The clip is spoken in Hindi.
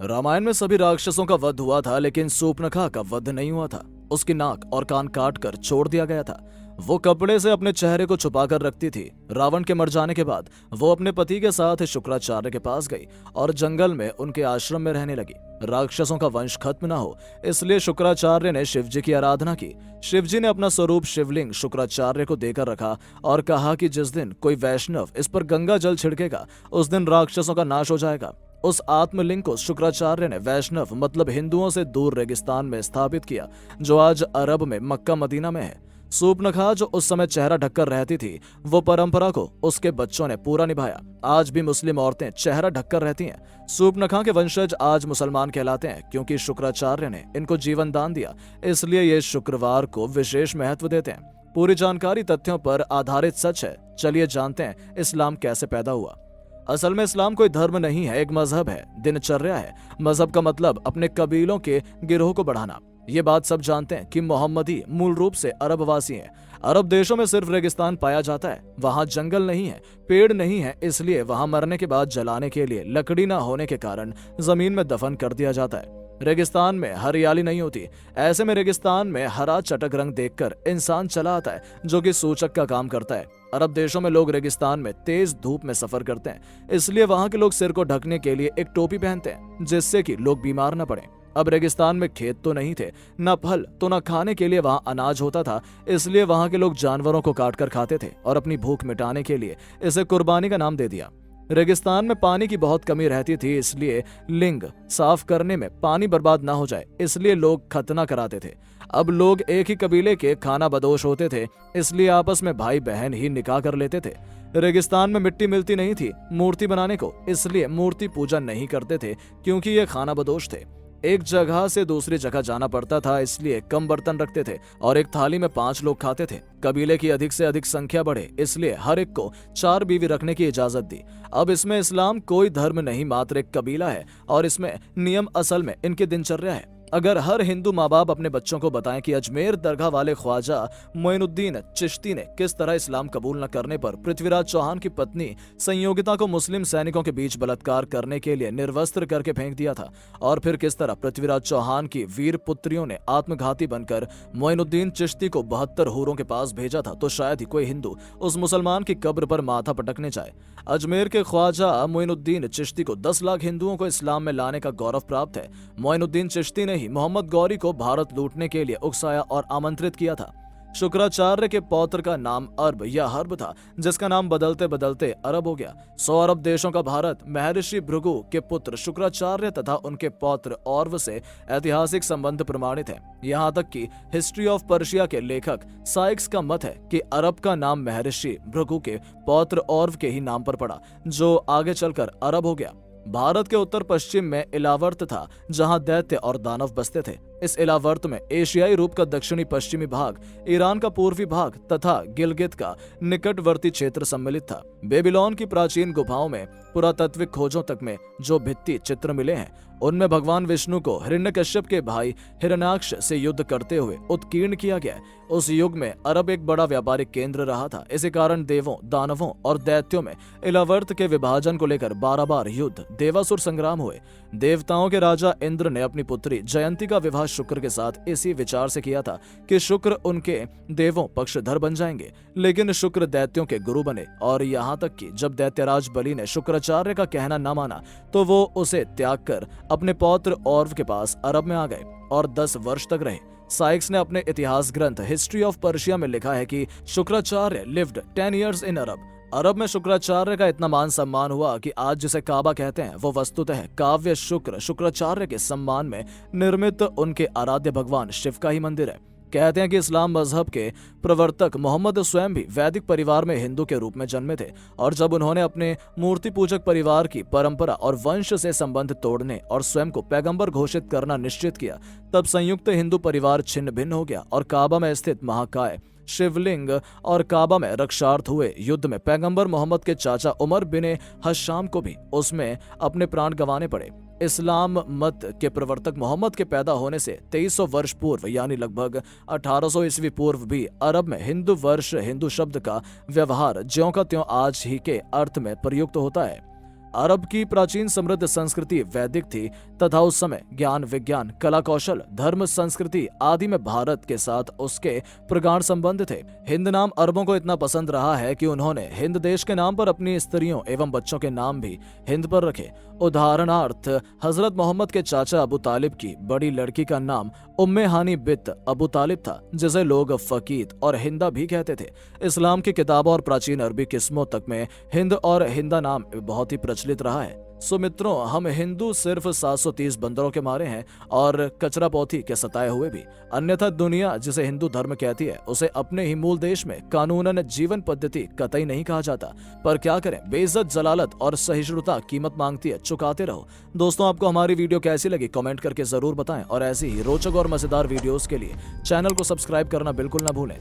रामायण में सभी राक्षसों का वध हुआ था, लेकिन सूर्पनखा का वध नहीं हुआ था। उसकी नाक और कान काट कर छोड़ दिया गया था। वो कपड़े से अपने चेहरे को छुपा कर रखती थी। रावण के मर जाने के बाद वो अपने पति के साथ शुक्राचार्य के पास गई और जंगल में उनके आश्रम में रहने लगी। राक्षसों का वंश खत्म ना हो, इसलिए शुक्राचार्य ने शिव जी की आराधना की। शिव जी ने अपना स्वरूप शिवलिंग शुक्राचार्य को देकर रखा और कहा कि जिस दिन कोई वैष्णव इस पर गंगा जल छिड़केगा, उस दिन राक्षसों का नाश हो जाएगा। उस आत्मलिंग को शुक्राचार्य ने वैष्णव मतलब हिंदुओं से दूर रेगिस्तान में स्थापित किया, जो आज अरब में मक्का मदीना में है। सूर्पनखा जो उस समय चेहरा ढककर रहती थी, वो परंपरा को उसके बच्चों ने पूरा निभाया। आज भी मुस्लिम औरतें चेहरा ढककर रहती हैं। सूर्पनखा के वंशज आज मुसलमान कहलाते हैं, क्योंकि शुक्राचार्य ने इनको जीवन दान दिया, इसलिए ये शुक्रवार को विशेष महत्व देते हैं। पूरी जानकारी तथ्यों पर आधारित सच है। चलिए जानते हैं इस्लाम कैसे पैदा हुआ। असल में इस्लाम कोई धर्म नहीं है, एक मजहब है, दिनचर्या है। मजहब का मतलब अपने कबीलों के गिरोह को बढ़ाना। ये बात सब जानते हैं कि मोहम्मदी मूल रूप से अरबवासी हैं। अरब देशों में सिर्फ रेगिस्तान पाया जाता है। वहाँ जंगल नहीं है, पेड़ नहीं है, इसलिए वहाँ मरने के बाद जलाने के लिए लकड़ी ना होने के कारण जमीन में दफन कर दिया जाता है। रेगिस्तान में हरियाली नहीं होती। ऐसे में रेगिस्तान में हरा चटक रंग देखकर इंसान चला आता है, जो कि सूचक का काम करता है। अरब देशों में लोग रेगिस्तान में तेज धूप में सफर करते हैं, इसलिए वहां के लोग सिर को ढकने के लिए एक टोपी पहनते हैं, जिससे कि लोग बीमार न पड़े। अब रेगिस्तान में खेत तो नहीं थे, न फल, तो न खाने के लिए वहां अनाज होता था, इसलिए वहां के लोग जानवरों को काट कर खाते थे और अपनी भूख मिटाने के लिए इसे कुर्बानी का नाम दे दिया। रेगिस्तान में पानी की बहुत कमी रहती थी, इसलिए लिंग साफ करने में पानी बर्बाद ना हो जाए, इसलिए लोग खतना कराते थे। अब लोग एक ही कबीले के खाना बदोश होते थे, इसलिए आपस में भाई बहन ही निकाह कर लेते थे। रेगिस्तान में मिट्टी मिलती नहीं थी मूर्ति बनाने को, इसलिए मूर्ति पूजा नहीं करते थे, क्योंकि ये खाना बदोश थे। एक जगह से दूसरी जगह जाना पड़ता था, इसलिए कम बर्तन रखते थे और एक थाली में 5 लोग खाते थे। कबीले की अधिक से अधिक संख्या बढ़े, इसलिए हर एक को 4 बीवी रखने की इजाजत दी। अब इसमें इस्लाम कोई धर्म नहीं, मात्र एक कबीला है और इसमें नियम असल में इनकी दिनचर्या है। अगर हर हिंदू माँ बाप अपने बच्चों को बताएं कि अजमेर दरगाह वाले ख्वाजा मोइनुद्दीन चिश्ती ने किस तरह इस्लाम कबूल न करने पर पृथ्वीराज चौहान की पत्नी संयोगिता को मुस्लिम सैनिकों के बीच बलात्कार करने के लिए निर्वस्त्र करके फेंक दिया था, और फिर किस तरह पृथ्वीराज चौहान की वीर पुत्रियों ने आत्मघाती बनकर मोइनुद्दीन चिश्ती को 72 हूरों के पास भेजा था, तो शायद ही कोई हिंदू उस मुसलमान की कब्र पर माथा पटकने जाए। अजमेर के ख्वाजा मोइनुद्दीन चिश्ती को 10 लाख हिंदुओं को इस्लाम में लाने का गौरव प्राप्त है। मोइनुद्दीन चिश्ती ने ही मोहम्मद गौरी को भारत लूटने के लिए उकसाया और आमंत्रित किया था। शुक्राचार्य के पौत्र का नाम अरब या हर्ब था, जिसका नाम बदलते बदलते अरब हो गया। 100 अरब देशों का भारत महर्षि भृगु के पुत्र शुक्राचार्य तथा उनके पौत्र औरव से ऐतिहासिक संबंध प्रमाणित है। यहाँ तक कि हिस्ट्री ऑफ पर्शिया के लेखक साइक्स का मत है कि अरब का नाम महर्षि भृगु के पौत्र औरव के ही नाम पर पड़ा, जो आगे चलकर अरब हो गया। भारत के उत्तर पश्चिम में इलावर्त था, जहां दैत्य और दानव बसते थे। इस इलावर्त में एशियाई रूप का दक्षिणी पश्चिमी भाग, ईरान का पूर्वी भाग तथा गिलगित का निकटवर्ती क्षेत्र सम्मिलित था। बेबीलोन की प्राचीन गुफाओं में पुरातात्विक खोजों तक में जो भित्ति चित्र मिले हैं, उनमें भगवान विष्णु को हिरण्यकश्यप के भाई हिरण्याक्ष से युद्ध करते हुए उत्कीर्ण किया गया। उस युग में अरब एक बड़ा व्यापारिक केंद्र रहा था। इसी कारण देवों, दानवों और दैत्यों में इलावर्त के विभाजन को लेकर 12 बार युद्ध, देवासुर संग्राम हुए। देवताओं के राजा इंद्र ने अपनी पुत्री जयंती का विवाह शुक्र के साथ इसी विचार से किया था कि शुक्र उनके देवों पक्षधर बन जाएंगे, लेकिन शुक्र दैत्यों के गुरु बने। और यहाँ तक कि जब दैत्यराज बलि ने शुक्राचार्य का कहना न माना, तो वो उसे त्याग कर अपने पौत्र औरव के पास अरब में आ गए और 10 वर्ष तक रहे। साइक्स ने अपने इतिहास ग्रंथ हिस्ट्री ऑफ पर्शिया में लिखा है कि शुक्राचार्य लिव्ड 10 years इन अरब। अरब में शुक्राचार्य का इतना मान सम्मान हुआ कि आज जिसे काबा कहते हैं, वो वस्तुतः काव्य शुक्राचार्य के सम्मान में निर्मित उनके आराध्य भगवान शिव का ही मंदिर है। कहते हैं कि इस्लाम मजहब के प्रवर्तक मोहम्मद स्वयं भी वैदिक परिवार में हिंदू के रूप में जन्मे थे, और जब उन्होंने अपने मूर्ति पूजक परिवार की परंपरा और वंश से संबंध तोड़ने और स्वयं को पैगंबर घोषित करना निश्चित किया, तब संयुक्त हिंदू परिवार छिन्न भिन्न हो गया और काबा में स्थित महाकाय शिवलिंग और काबा में रक्षार्थ हुए युद्ध में पैगंबर मोहम्मद के चाचा उमर बिन हश्शाम को भी उसमें अपने प्राण गंवाने पड़े। इस्लाम मत के प्रवर्तक मोहम्मद के पैदा होने से 2300 वर्ष पूर्व यानी लगभग 1800 ईस्वी पूर्व भी अरब में हिंदू वर्ष, हिंदू शब्द का व्यवहार ज्यों का त्यों आज ही के अर्थ में प्रयुक्त होता है। अरब की प्राचीन समृद्ध संस्कृति वैदिक थी तथा उस समय ज्ञान, विज्ञान, कला कौशल, धर्म, संस्कृति आदि में भारत के साथ उसके प्रगाढ़ संबंध थे। हिंद नाम अरबों को इतना पसंद रहा है कि उन्होंने हिंद देश के नाम पर अपनी स्त्रियों एवं बच्चों के नाम भी हिंद पर रखे। उदाहरणार्थ हजरत मोहम्मद के चाचा अबू तालिब की बड़ी लड़की का नाम उम्मे हानी बित अबू तालिब था, जिसे लोग फकीत और हिंदा भी कहते थे। इस्लाम की किताबों और प्राचीन अरबी किस्मों तक में हिंद और हिंदा नाम बहुत ही प्रचलित रहा है। सो मित्रों, हम हिंदू सिर्फ 730 बंदरों के मारे हैं और कचरा पोथी के सताए हुए भी। अन्यथा दुनिया जिसे हिंदू धर्म कहती है उसे अपने ही मूल देश में कानूनन जीवन पद्धति कतई नहीं कहा जाता। पर क्या करें, बेइज्जत, जलालत और सहिष्णुता कीमत मांगती है, चुकाते रहो। दोस्तों, आपको हमारी वीडियो कैसी लगी कमेंट करके जरूर बताएं और ऐसी ही रोचक और मजेदार वीडियोस के लिए चैनल को सब्सक्राइब करना बिल्कुल ना भूलें।